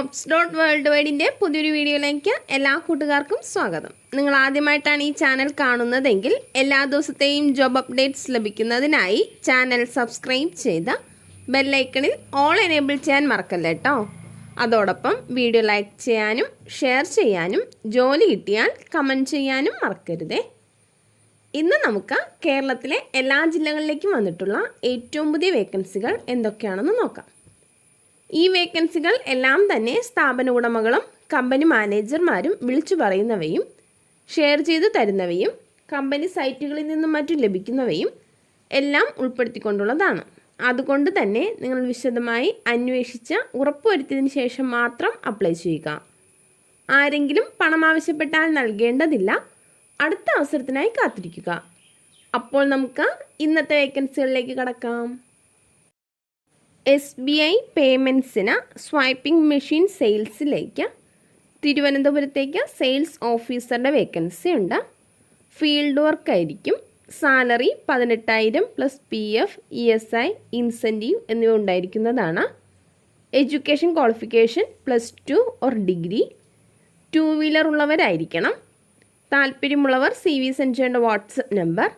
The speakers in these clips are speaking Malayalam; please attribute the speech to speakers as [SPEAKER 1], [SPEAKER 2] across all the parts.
[SPEAKER 1] JOBS.WORLDWIDE പുതിയൊരു വീഡിയോയിലേക്ക് എല്ലാ കൂട്ടുകാർക്കും സ്വാഗതം. നിങ്ങൾ ആദ്യമായിട്ടാണ് ഈ ചാനൽ കാണുന്നതെങ്കിൽ എല്ലാ ദിവസത്തെയും ജോബ് അപ്ഡേറ്റ്സ് ലഭിക്കുന്നതിനായി ചാനൽ സബ്സ്ക്രൈബ് ചെയ്ത് ബെൽ ഐക്കണിൽ ഓൾ എനേബിൾ ചെയ്യാൻ മറക്കല്ലേ കേട്ടോ. അതോടൊപ്പം വീഡിയോ ലൈക്ക് ചെയ്യാനും ഷെയർ ചെയ്യാനും ജോലി കിട്ടിയാൽ കമൻറ്റ് ചെയ്യാനും മറക്കരുതേ. ഇന്ന് നമുക്ക് കേരളത്തിലെ എല്ലാ ജില്ലകളിലേക്കും വന്നിട്ടുള്ള ഏറ്റവും പുതിയ വേക്കൻസികൾ എന്തൊക്കെയാണെന്ന് നോക്കാം. ഈ വേക്കൻസികൾ എല്ലാം തന്നെ സ്ഥാപന ഉടമകളും കമ്പനി മാനേജർമാരും വിളിച്ചു പറയുന്നവയും ഷെയർ ചെയ്തു തരുന്നവയും കമ്പനി സൈറ്റുകളിൽ നിന്നും മറ്റും ലഭിക്കുന്നവയും എല്ലാം ഉൾപ്പെടുത്തിക്കൊണ്ടുള്ളതാണ്. അതുകൊണ്ട് തന്നെ നിങ്ങൾ വിശദമായി അന്വേഷിച്ച് ഉറപ്പുവരുത്തിയതിന് ശേഷം മാത്രം അപ്ലൈ ചെയ്യുക. ആരെങ്കിലും പണം ആവശ്യപ്പെട്ടാൽ നൽകേണ്ടതില്ല. അടുത്ത അവസരത്തിനായി കാത്തിരിക്കുക. അപ്പോൾ നമുക്ക് ഇന്നത്തെ വേക്കൻസികളിലേക്ക് കടക്കാം. SBI പേയ്മെൻറ്റ്സിന് സ്വൈപ്പിംഗ് മെഷീൻ സെയിൽസിലേക്ക് തിരുവനന്തപുരത്തേക്ക് സെയിൽസ് ഓഫീസറുടെ വേക്കൻസി ഉണ്ട്. ഫീൽഡ് വർക്ക് ആയിരിക്കും. Salary 18,000 plus PF, ESI, incentive എന്നിവ ഉണ്ടായിരിക്കുന്നതാണ്. Education qualification +2 or degree. 2 wheeler ഉള്ളവരായിരിക്കണം. താല്പര്യമുള്ളവർ CV സെൻഡ് ചെയ്യേണ്ട വാട്സപ്പ് നമ്പർ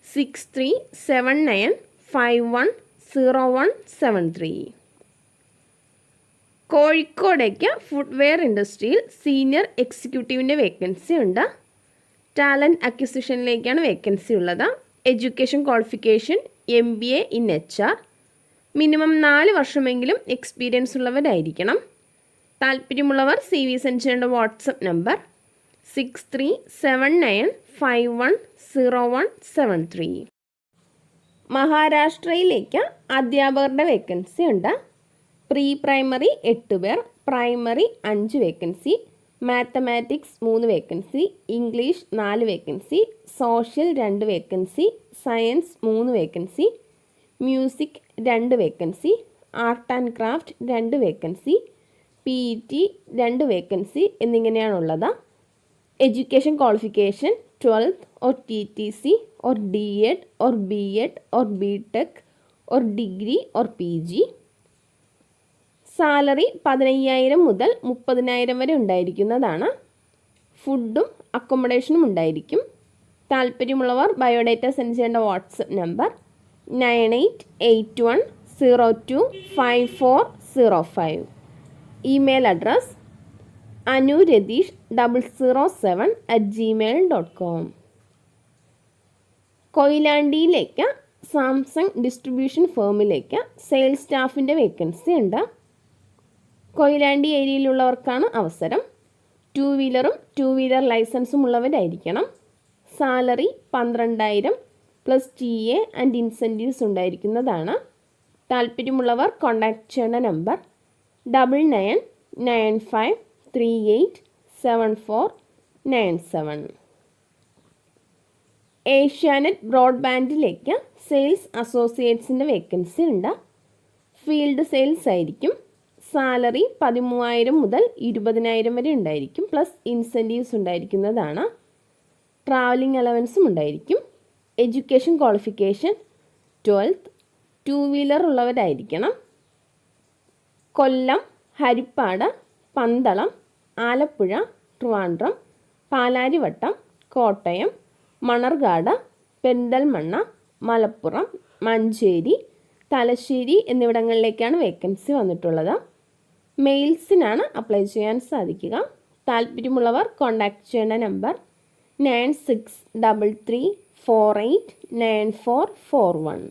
[SPEAKER 1] 6379510173. കോഴിക്കോടേക്ക് ഫുട്വെയർ ഇൻഡസ്ട്രിയിൽ സീനിയർ എക്സിക്യൂട്ടീവിൻ്റെ വേക്കൻസി ഉണ്ട്. ടാലൻറ്റ് അക്വിസിഷനിലേക്കാണ് വേക്കൻസി ഉള്ളത്. Education qualification MBA in HR. Minimum 4 വർഷമെങ്കിലും എക്സ്പീരിയൻസ് ഉള്ളവരായിരിക്കണം. താല്പര്യമുള്ളവർ CV സെൻഡ് ചെയ്യേണ്ട വാട്സപ്പ് നമ്പർ 6379510173. മഹാരാഷ്ട്രയിലേക്ക് അധ്യാപകരുടെ വേക്കൻസി ഉണ്ട്. പ്രീ പ്രൈമറി 8 പേർ, primary 5 vacancy, mathematics 3 vacancy, English 4 vacancy, social 2 vacancy, science 3 vacancy, music 2 vacancy, art and craft 2 vacancy, PET 2 vacancy എന്നിങ്ങനെയാണുള്ളത്. Education qualification 12th or TTC or D.Ed or B.Ed or B.Tech or degree or PG. Salary 15,000 മുതൽ 30,000 വരെ ഉണ്ടായിരിക്കുന്നതാണ്. ഫുഡും അക്കോമഡേഷനും ഉണ്ടായിരിക്കും. താല്പര്യമുള്ളവർ ബയോഡേറ്റ സെൻഡ് ചെയ്യേണ്ട WhatsApp number 9881025405. Email address anuradhish007@gmail.com. കൊയിലാണ്ടിയിലേക്ക് സാംസങ് ഡിസ്ട്രിബ്യൂഷൻ ഫേമിലേക്ക് സെയിൽസ് സ്റ്റാഫിൻ്റെ വേക്കൻസി ഉണ്ട്. കൊയിലാണ്ടി ഏരിയയിലുള്ളവർക്കാണ് അവസരം. 2 വീലറും 2 വീലർ ലൈസൻസും ഉള്ളവരായിരിക്കണം. Salary 12,000 plus TA and incentives ഉണ്ടായിരിക്കുന്നതാണ്. താല്പര്യമുള്ളവർ കോൺടാക്ട് ചെയ്യേണ്ട നമ്പർ 9995387497. ഏഷ്യാനെറ്റ് ബ്രോഡ്ബാൻഡിലേക്ക് സെയിൽസ് അസോസിയേറ്റ്സിൻ്റെ വേക്കൻസി ഉണ്ട്. ഫീൽഡ് സെയിൽസ് ആയിരിക്കും. സാലറി 13,000 മുതൽ 20,000 വരെ ഉണ്ടായിരിക്കും. പ്ലസ് ഇൻസെൻറ്റീവ്സ് ഉണ്ടായിരിക്കുന്നതാണ്. ട്രാവലിംഗ് അലവൻസും ഉണ്ടായിരിക്കും. എഡ്യൂക്കേഷൻ ക്വാളിഫിക്കേഷൻ 12th, 2 വീലർ ഉള്ളവരായിരിക്കണം. കൊല്ലം, ഹരിപ്പാട്, പന്തളം, ആലപ്പുഴ, ട്രിവാൻഡ്രം, പാലാരിവട്ടം, കോട്ടയം, മണർകാട്, പെരിന്തൽമണ്ണ, മലപ്പുറം, മഞ്ചേരി, തലശ്ശേരി എന്നിവിടങ്ങളിലേക്കാണ് വേക്കൻസി വന്നിട്ടുള്ളത്. മെയിൽസിനാണ് അപ്ലൈ ചെയ്യാൻ സാധിക്കുക. താല്പര്യമുള്ളവർ കോൺടാക്ട് ചെയ്യേണ്ട നമ്പർ 9633489441.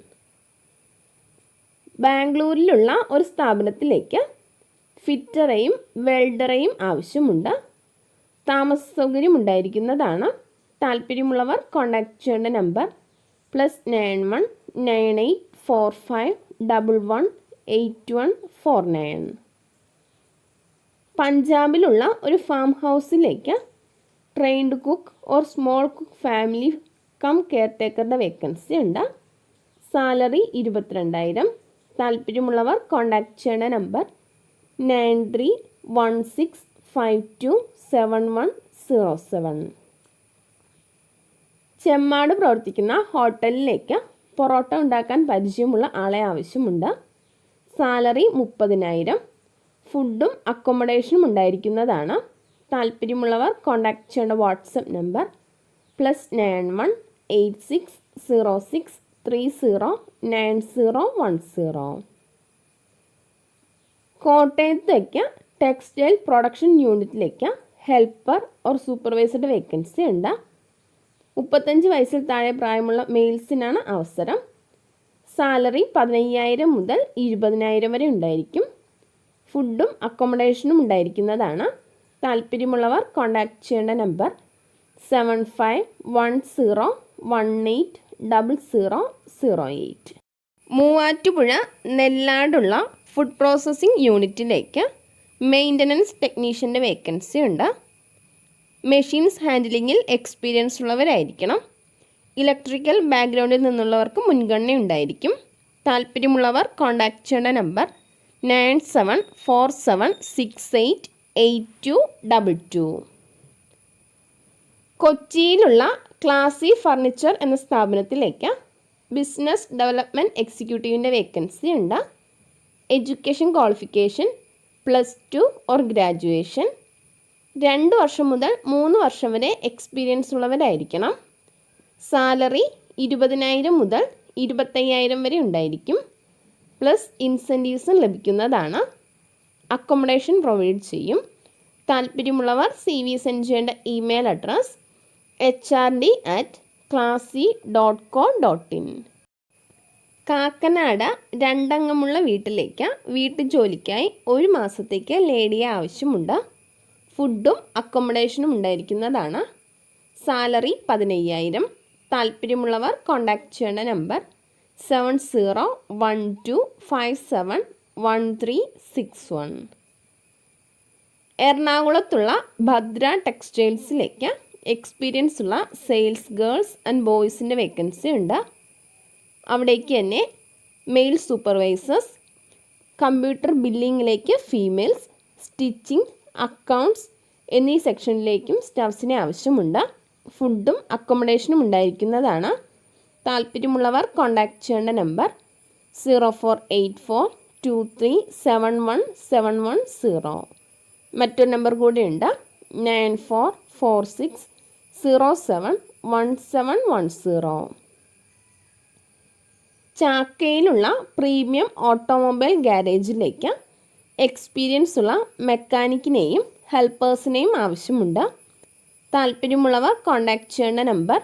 [SPEAKER 1] ബാംഗ്ലൂരിലുള്ള ഒരു സ്ഥാപനത്തിലേക്ക് ഫിറ്ററെയും വെൽഡറെയും ആവശ്യമുണ്ട്. താമസ സൗകര്യം ഉണ്ടായിരിക്കുന്നതാണ്. താല്പര്യമുള്ളവർ കോൺടാക്ട് ചെയ്യേണ്ട നമ്പർ +919845118149. പഞ്ചാബിലുള്ള ഒരു ഫാം ഹൗസിലേക്ക് trained cook or small cook family cum കെയർടേക്കറുടെ വേക്കൻസി ഉണ്ട്. സാലറി 22,000. താല്പര്യമുള്ളവർ കോൺടാക്ട് ചെയ്യേണ്ട നമ്പർ 9316527107. ചെമ്മാട് പ്രവർത്തിക്കുന്ന ഹോട്ടലിലേക്ക് പൊറോട്ട ഉണ്ടാക്കാൻ പരിചയമുള്ള ആളെ ആവശ്യമുണ്ട്. സാലറി 30,000. ഫുഡും അക്കോമഡേഷനും ഉണ്ടായിരിക്കുന്നതാണ്. താല്പര്യമുള്ളവർ കോൺടാക്റ്റ് ചെയ്യേണ്ട വാട്സപ്പ് നമ്പർ +91 8606 309010. കോട്ടയത്തേക്ക് ടെക്സ്റ്റൈൽ പ്രൊഡക്ഷൻ യൂണിറ്റിലേക്ക് ഹെൽപ്പർ ഓർ സൂപ്പർവൈസറുടെ വേക്കൻസി ഉണ്ട്. 35 വയസ്സിൽ താഴെ പ്രായമുള്ള മെയിൽസിനാണ് അവസരം. സാലറി 15,000 മുതൽ 20,000 വരെ ഉണ്ടായിരിക്കും. ഫുഡും അക്കോമഡേഷനും ഉണ്ടായിരിക്കുന്നതാണ്. താല്പര്യമുള്ളവർ കോൺടാക്റ്റ് ചെയ്യേണ്ട നമ്പർ 7510180008. മൂവാറ്റുപുഴ നെല്ലാടുള്ള ഫുഡ് പ്രോസസ്സിംഗ് യൂണിറ്റിലേക്ക് മെയിൻ്റനൻസ് ടെക്നീഷ്യൻ്റെ വേക്കൻസി ഉണ്ട്. മെഷീൻസ് ഹാൻഡിലിങ്ങിൽ എക്സ്പീരിയൻസ് ഉള്ളവരായിരിക്കണം. ഇലക്ട്രിക്കൽ ബാക്ക്ഗ്രൗണ്ടിൽ നിന്നുള്ളവർക്ക് മുൻഗണന ഉണ്ടായിരിക്കും. താല്പര്യമുള്ളവർ കോൺടാക്റ്റ് ചെയ്യേണ്ട നമ്പർ 9747688222. കൊച്ചിയിലുള്ള ക്ലാസി ഫർണിച്ചർ എന്ന സ്ഥാപനത്തിലേക്ക് ബിസിനസ് ഡെവലപ്മെൻറ്റ് എക്സിക്യൂട്ടീവിൻ്റെ വേക്കൻസി ഉണ്ട്. Education qualification +2 or graduation. 2 വർഷം മുതൽ 3 വർഷം വരെ എക്സ്പീരിയൻസ് ഉള്ളവരായിരിക്കണം. സാലറി 20,000 മുതൽ 25,000 വരെ ഉണ്ടായിരിക്കും. പ്ലസ് ഇൻസെൻറ്റീവ്സും ലഭിക്കുന്നതാണ്. അക്കോമഡേഷൻ പ്രൊവൈഡ് ചെയ്യും. താല്പര്യമുള്ളവർ CV സെൻഡ് ചെയ്യേണ്ട ഇമെയിൽ അഡ്രസ് hrd@classy.co.in. കാക്കനാട് 2 അംഗമുള്ള വീട്ടിലേക്ക് വീട്ടുജോലിക്കായി 1 മാസത്തേക്ക് ലേഡിയെ ആവശ്യമുണ്ട്. ഫുഡും അക്കോമഡേഷനും ഉണ്ടായിരിക്കുന്നതാണ്. സാലറി 15,000. താല്പര്യമുള്ളവർ കോൺടാക്റ്റ് ചെയ്യേണ്ട നമ്പർ 7012571361. എറണാകുളത്തുള്ള ഭദ്ര ടെക്സ്റ്റൈൽസിലേക്ക് എക്സ്പീരിയൻസ് ഉള്ള സെയിൽസ് ഗേൾസ് ആൻഡ് ബോയ്സിൻ്റെ വേക്കൻസി ഉണ്ട്. അവിടേക്ക് തന്നെ മെയിൽ സൂപ്പർവൈസേഴ്സ്, കമ്പ്യൂട്ടർ ബില്ലിങ്ങിലേക്ക് ഫീമെയിൽസ്, സ്റ്റിച്ചിങ്, അക്കൗണ്ട്സ് എന്നീ സെക്ഷനിലേക്കും സ്റ്റാഫ്സിനെ ആവശ്യമുണ്ട്. ഫുഡും അക്കോമഡേഷനും ഉണ്ടായിരിക്കുന്നതാണ്. താല്പര്യമുള്ളവർ കോൺടാക്റ്റ് ചെയ്യേണ്ട നമ്പർ 048423717110. മറ്റൊരു നമ്പർ കൂടിയുണ്ട് 9446071710. ചാക്കയിലുള്ള പ്രീമിയം ഓട്ടോമൊബൈൽ ഗാരേജിലേക്ക് എക്സ്പീരിയൻസ് ഉള്ള മെക്കാനിക്കിനെയും ഹെൽപ്പേഴ്സിനെയും ആവശ്യമുണ്ട്. താല്പര്യമുള്ളവർ കോൺടാക്റ്റ് ചെയ്യേണ്ട നമ്പർ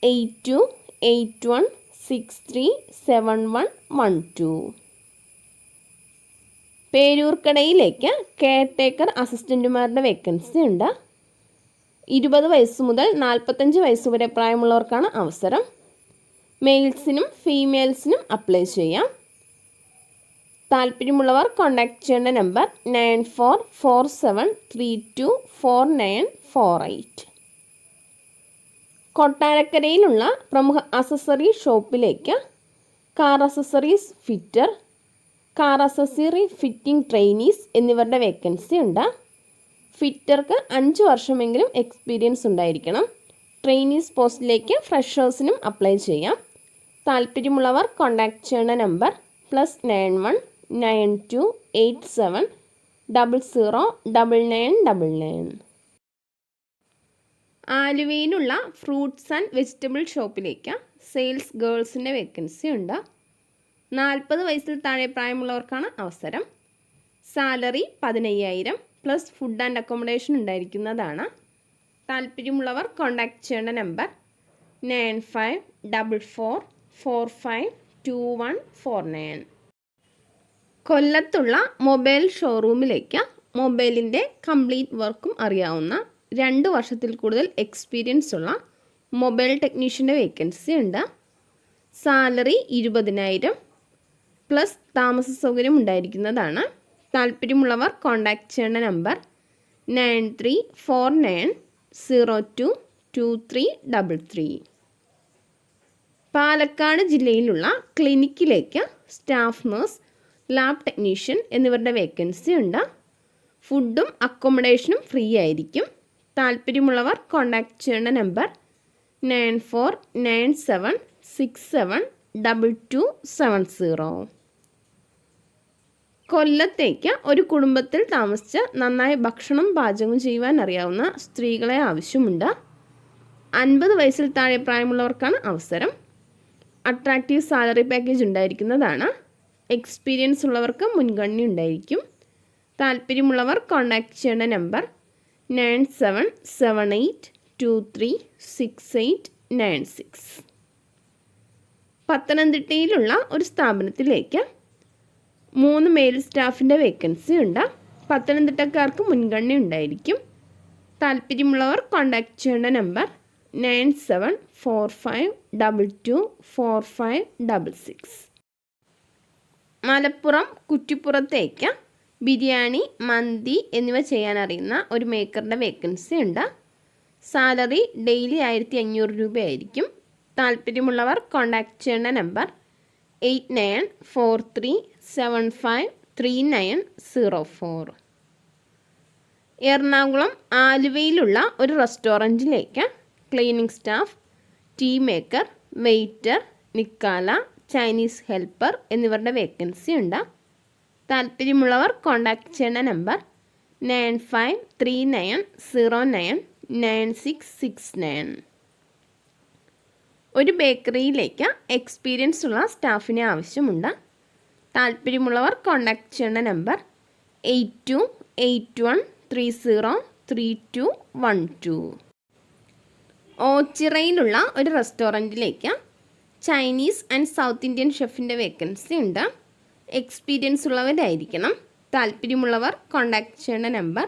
[SPEAKER 1] 8281637112. പേരൂർക്കടയിലേക്ക് കെയർടേക്കർ അസിസ്റ്റൻറ്റുമാരുടെ വേക്കൻസി ഉണ്ട്. 20 വയസ്സ് മുതൽ 45 വയസ്സ് വരെ പ്രായമുള്ളവർക്കാണ് അവസരം. മെയിൽസിനും ഫീമെയിൽസിനും അപ്ലൈ ചെയ്യാം. താല്പര്യമുള്ളവർ കോൺടാക്റ്റ് ചെയ്യേണ്ട നമ്പർ 9447324948. കൊട്ടാരക്കരയിലുള്ള പ്രമുഖ അസസറി ഷോപ്പിലേക്ക് car accessories fitter, car accessory fitting trainees എന്നിവരുടെ വേക്കൻസി ഉണ്ട്. ഫിറ്റർക്ക് 5 വർഷമെങ്കിലും എക്സ്പീരിയൻസ് ഉണ്ടായിരിക്കണം. ട്രെയിനീസ് പോസ്റ്റിലേക്ക് ഫ്രഷേഴ്സിനും അപ്ലൈ ചെയ്യാം. താല്പര്യമുള്ളവർ കോൺടാക്റ്റ് ചെയ്യേണ്ട നമ്പർ +91 9287009999. ആലുവയിലുള്ള ഫ്രൂട്ട്സ് ആൻഡ് വെജിറ്റബിൾ ഷോപ്പിലേക്ക് സെയിൽസ് ഗേൾസിൻ്റെ വേക്കൻസി ഉണ്ട്. 40 വയസ്സിൽ താഴെ പ്രായമുള്ളവർക്കാണ് അവസരം. Salary 15,000 plus food and accommodation ഉണ്ടായിരിക്കുന്നതാണ്. താല്പര്യമുള്ളവർ കോൺടാക്റ്റ് ചെയ്യേണ്ട നമ്പർ 9544452149. കൊല്ലത്തുള്ള മൊബൈൽ ഷോറൂമിലേക്ക് മൊബൈലിൻ്റെ കംപ്ലീറ്റ് വർക്കും അറിയാവുന്ന 2 വർഷത്തിൽ കൂടുതൽ എക്സ്പീരിയൻസ് ഉള്ള മൊബൈൽ ടെക്നീഷ്യൻ്റെ വേക്കൻസി ഉണ്ട്. സാലറി 20,000 പ്ലസ് താമസ സൗകര്യം ഉണ്ടായിരിക്കുന്നതാണ്. താല്പര്യമുള്ളവർ കോൺടാക്റ്റ് ചെയ്യേണ്ട നമ്പർ 9349022333. പാലക്കാട് ജില്ലയിലുള്ള ക്ലിനിക്കിലേക്ക് സ്റ്റാഫ് നഴ്സ്, ലാബ് ടെക്നീഷ്യൻ എന്നിവരുടെ വേക്കൻസി ഉണ്ട്. ഫുഡും അക്കോമഡേഷനും ഫ്രീ ആയിരിക്കും. താല്പര്യമുള്ളവർ കോൺടാക്റ്റ് ചെയ്യേണ്ട നമ്പർ 9497672270. കൊല്ലത്തേക്ക് ഒരു കുടുംബത്തിൽ താമസിച്ച് നന്നായി ഭക്ഷണം പാചകം ചെയ്യുവാൻ അറിയാവുന്ന സ്ത്രീകളെ ആവശ്യമുണ്ട്. 50 വയസ്സിൽ താഴെ പ്രായമുള്ളവർക്കാണ് അവസരം. അട്രാക്റ്റീവ് സാലറി പാക്കേജ് ഉണ്ടായിരിക്കുന്നതാണ്. എക്സ്പീരിയൻസ് ഉള്ളവർക്ക് മുൻഗണന ഉണ്ടായിരിക്കും. താല്പര്യമുള്ളവർ കോൺടാക്റ്റ് ചെയ്യേണ്ട നമ്പർ 9778236896. പത്തനംതിട്ടയിലുള്ള ഒരു സ്ഥാപനത്തിലേക്ക് 3 മെയിൽ സ്റ്റാഫിൻ്റെ വേക്കൻസി ഉണ്ട്. പത്തനംതിട്ടക്കാർക്ക് മുൻഗണന ഉണ്ടായിരിക്കും. താല്പര്യമുള്ളവർ കോൺടാക്റ്റ് ചെയ്യേണ്ട നമ്പർ 9745224566. മലപ്പുറം കുറ്റിപ്പുറത്തേക്ക് ബിരിയാണി, മന്തി എന്നിവ ചെയ്യാൻ അറിയുന്ന ഒരു മേക്കറുടെ വേക്കൻസി ഉണ്ട്. സാലറി ഡെയിലി 1500 രൂപയായിരിക്കും. താല്പര്യമുള്ളവർ കോൺടാക്റ്റ് ചെയ്യേണ്ട നമ്പർ 8943753904. എറണാകുളം ആലുവയിലുള്ള ഒരു റെസ്റ്റോറൻറ്റിലേക്ക് cleaning staff, tea maker, waiter, നിക്കാല, ചൈനീസ് ഹെൽപ്പർ എന്നിവരുടെ വേക്കൻസി ഉണ്ട്. താല്പര്യമുള്ളവർ കോൺടാക്റ്റ് ചെയ്യേണ്ട നമ്പർ 9539099669. ഒരു ബേക്കറിയിലേക്ക് എക്സ്പീരിയൻസ് ഉള്ള സ്റ്റാഫിനെ ആവശ്യമുണ്ട്. താല്പര്യമുള്ളവർ കോൺടാക്റ്റ് ചെയ്യേണ്ട നമ്പർ 8281303212. ഓച്ചിറയിലുള്ള ഒരു റെസ്റ്റോറൻറ്റിലേക്ക് ചൈനീസ് ആൻഡ് സൗത്ത് ഇന്ത്യൻ ഷെഫിൻ്റെ വേക്കൻസി ഉണ്ട്. എക്സ്പീരിയൻസ് ഉള്ളവരായിരിക്കണം. താല്പര്യമുള്ളവർ കോൺടാക്റ്റ് ചെയ്യേണ്ട നമ്പർ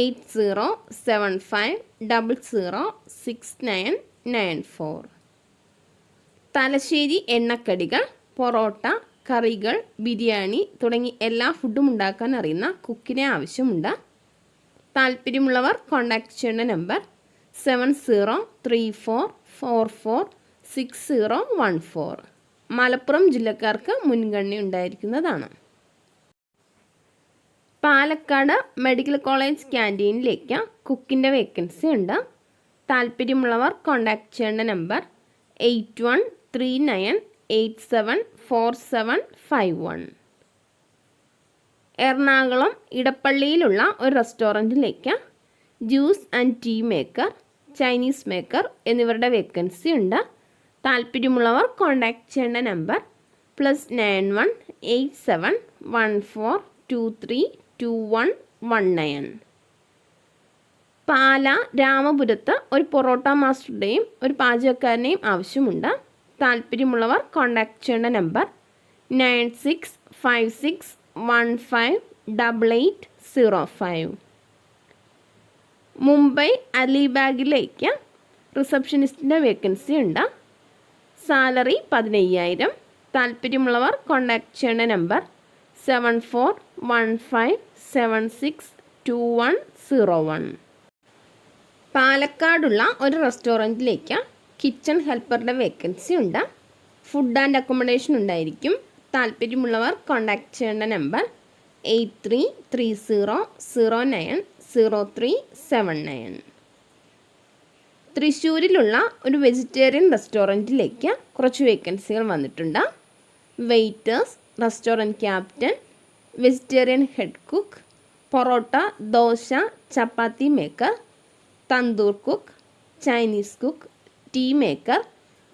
[SPEAKER 1] 8075006994. തലശ്ശേരി എണ്ണക്കടികൾ, പൊറോട്ട, കറികൾ, ബിരിയാണി തുടങ്ങി എല്ലാ ഫുഡും ഉണ്ടാക്കാൻ അറിയുന്ന കുക്കിനെ ആവശ്യമുണ്ട്. താല്പര്യമുള്ളവർ കോൺടാക്റ്റ് ചെയ്യേണ്ട നമ്പർ 7034446014. മലപ്പുറം ജില്ലക്കാർക്ക് മുൻഗണന ഉണ്ടായിരിക്കുന്നതാണ്. പാലക്കാട് മെഡിക്കൽ കോളേജ് ക്യാൻറ്റീനിലേക്ക് കുക്കിൻ്റെ വേക്കൻസി ഉണ്ട്. താല്പര്യമുള്ളവർ കോൺടാക്റ്റ് ചെയ്യേണ്ട നമ്പർ 8139874751. എറണാകുളം ഇടപ്പള്ളിയിലുള്ള ഒരു റെസ്റ്റോറൻറ്റിലേക്ക് juice and tea maker, Chinese maker എന്നിവരുടെ വേക്കൻസി ഉണ്ട്. താല്പര്യമുള്ളവർ കോൺടാക്റ്റ് ചെയ്യേണ്ട നമ്പർ +918714232119. പാല രാമപുരത്ത് ഒരു പൊറോട്ട മാസ്റ്ററുടെയും ഒരു പാചകക്കാരനെയും ആവശ്യമുണ്ട്. താല്പര്യമുള്ളവർ കോൺടാക്റ്റ് ചെയ്യേണ്ട നമ്പർ 9656158805. മുംബൈ അലിബാഗിലേക്ക് റിസപ്ഷനിസ്റ്റിൻ്റെ വേക്കൻസി ഉണ്ട്. സാലറി 15000. താല്പര്യമുള്ളവർ കോൺടാക്റ്റ് ചെയ്യേണ്ട നമ്പർ 7415762101. പാലക്കാടുള്ള ഒരു റെസ്റ്റോറൻറ്റിലേക്ക് കിച്ചൺ ഹെൽപ്പറുടെ വേക്കൻസി ഉണ്ട്. ഫുഡ് ആൻഡ് അക്കോമഡേഷൻ ഉണ്ടായിരിക്കും. താല്പര്യമുള്ളവർ കോൺടാക്റ്റ് ചെയ്യേണ്ട നമ്പർ 8330090379. തൃശ്ശൂരിലുള്ള ഒരു വെജിറ്റേറിയൻ റെസ്റ്റോറൻറ്റിലേക്ക് കുറച്ച് വേക്കൻസികൾ വന്നിട്ടുണ്ട്. Waiters, restaurant captain, vegetarian head cook, parotta, dosa, chapati maker, tandoor cook, Chinese cook, tea maker,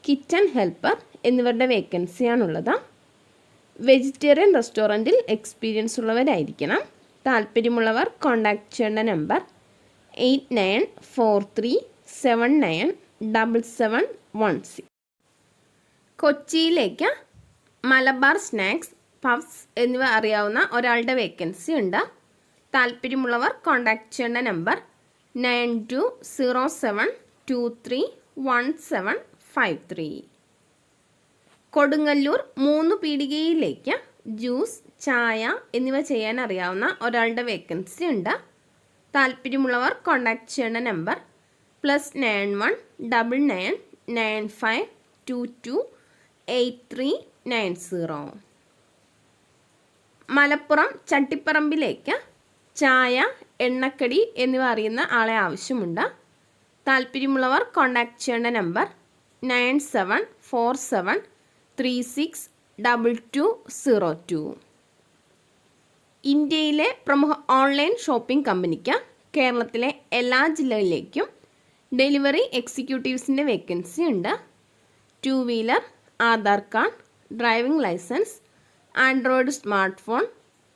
[SPEAKER 1] kitchen helper എന്നിവരുടെ വേക്കൻസിയാണുള്ളത്. വെജിറ്റേറിയൻ റെസ്റ്റോറൻറ്റിൽ എക്സ്പീരിയൻസ് ഉള്ളവരായിരിക്കണം. താല്പര്യമുള്ളവർ കോൺടാക്റ്റ് ചെയ്യേണ്ട നമ്പർ 8943797716. കൊച്ചിയിലേക്ക് മലബാർ സ്നാക്സ്, പഫ്സ് എന്നിവ അറിയാവുന്ന ഒരാളുടെ വേക്കൻസി ഉണ്ട്. താല്പര്യമുള്ളവർ കോൺടാക്റ്റ് ചെയ്യേണ്ട നമ്പർ 9207231753. കൊടുങ്ങല്ലൂർ 3 പീടികയിലേക്ക് ജ്യൂസ്, ചായ എന്നിവ ചെയ്യാൻ അറിയാവുന്ന ഒരാളുടെ വേക്കൻസി ഉണ്ട്. താല്പര്യമുള്ളവർ കോൺടാക്റ്റ് ചെയ്യേണ്ട നമ്പർ +919995228390. മലപ്പുറം ചട്ടിപ്പറമ്പിലേക്ക് ചായ, എണ്ണക്കടി എന്നിവ അറിയുന്ന ആളെ ആവശ്യമുണ്ട്. താല്പര്യമുള്ളവർ കോൺടാക്റ്റ് ചെയ്യേണ്ട നമ്പർ 9747362202. ഇന്ത്യയിലെ പ്രമുഖ ഓൺലൈൻ ഷോപ്പിംഗ് കമ്പനിക്ക് കേരളത്തിലെ എല്ലാ ജില്ലകളിലേക്കും ഡെലിവറി എക്സിക്യൂട്ടീവ്സിൻ്റെ വേക്കൻസി ഉണ്ട്. 2 wheeler, Aadhaar card, driving licence, android smart phone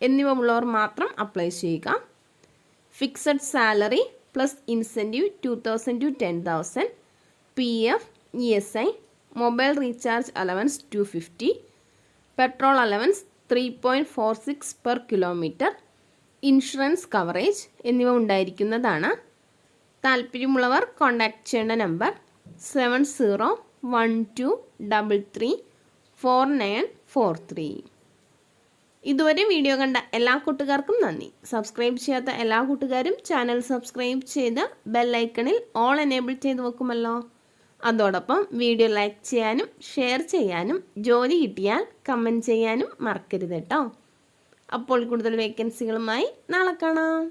[SPEAKER 1] എന്നിവ ഉള്ളവർ മാത്രം അപ്ലൈ ചെയ്യുക. Fixed salary plus incentive 2000 to 10,000, PF, ESI, mobile recharge allowance 250, petrol allowance 3.46 per kilometer, insurance coverage എന്നിവ ഉണ്ടായിരിക്കുന്നതാണ്. താല്പര്യമുള്ളവർ കോൺടാക്റ്റ് ചെയ്യേണ്ട നമ്പർ 7012334943. ഇതുവരെ വീഡിയോ കണ്ട എല്ലാ കൂട്ടുകാർക്കും നന്ദി. സബ്സ്ക്രൈബ് ചെയ്യാത്ത എല്ലാ കൂട്ടുകാരും ചാനൽ സബ്സ്ക്രൈബ് ചെയ്ത് ബെല്ലൈക്കണിൽ ഓൾ എനേബിൾ ചെയ്ത് വെക്കുമല്ലോ. അതോടൊപ്പം വീഡിയോ ലൈക്ക് ചെയ്യാനും ഷെയർ ചെയ്യാനും ജോലി കിട്ടിയാൽ കമൻറ്റ് ചെയ്യാനും മറക്കരുത് കേട്ടോ. അപ്പോൾ കൂടുതൽ വേക്കൻസികളുമായി നാളെ കാണാം.